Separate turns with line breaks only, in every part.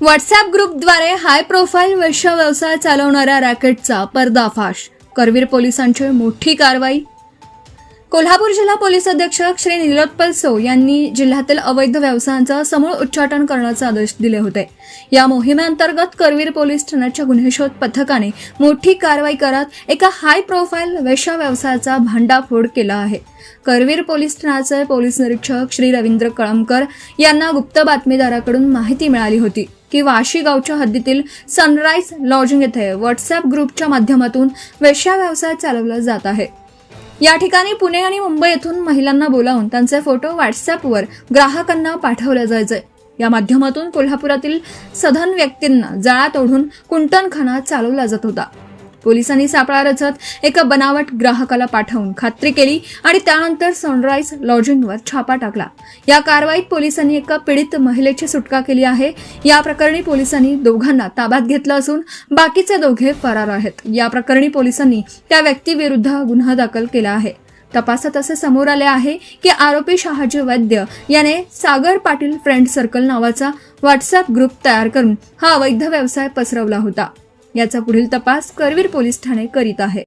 WhatsApp ग्रुपद्वारे high profile वेश्या व्यवसाय चालवणाऱ्या रॅकेटचा पर्दाफाश. करवीर पोलिसांची मोठी कारवाई. कोल्हापूर जिल्हा पोलीस अधीक्षक श्री नीलोत्पल सो यांनी जिल्ह्यातील अवैध व्यवसायांचा समूळ उच्चाटन करण्याचे आदेश दिले होते. या मोहिमेअंतर्गत करवीर पोलीस ठाण्याच्या गुन्हे शोध पथकाने मोठी कारवाई करत एका हाय प्रोफाईल वेश्या व्यवसायाचा भांडाफोड केला आहे. करवीर पोलीस ठाण्याचे पोलीस निरीक्षक श्री रवींद्र कळमकर यांना गुप्त बातमीदाराकडून माहिती मिळाली होती की वाशी गावच्या हद्दीतील सनराइज लॉजिंग येथे व्हॉट्सअप ग्रुपच्या माध्यमातून वेश्या व्यवसाय चालवला जात आहे. या ठिकाणी पुणे आणि मुंबई येथून महिलांना बोलावून त्यांचे फोटो व्हॉट्सअपवर ग्राहकांना पाठवले जायचे. या माध्यमातून कोल्हापुरातील सधन व्यक्तींना जाळ्यात ओढून कुंटणखाना चालवला जात होता. पोलिसांनी सापळा रचत एका बनावट ग्राहकाला पाठवून खात्री केली आणि त्यानंतर सनराइज लॉजिंगवर छापा टाकला. या कारवाईत पोलिसांनी एका पीडित महिलेची सुटका केली आहे. या प्रकरणी पोलिसांनी दोघांना ताब्यात घेतलं असून बाकीचे दोघे फरार आहेत. या प्रकरणी पोलिसांनी त्या व्यक्तीविरुद्ध गुन्हा दाखल केला आहे. तपासात असे समोर आले आहे की आरोपी शहाजी वैद्य याने सागर पाटील फ्रेंड सर्कल नावाचा व्हॉट्सअप ग्रुप तयार करून हा अवैध व्यवसाय पसरवला होता. याचा पुढील तपास करवीर पोलीस ठाणे करीत आहे.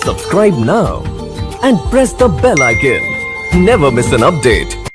Subscribe now and press the bell icon. Never miss an update.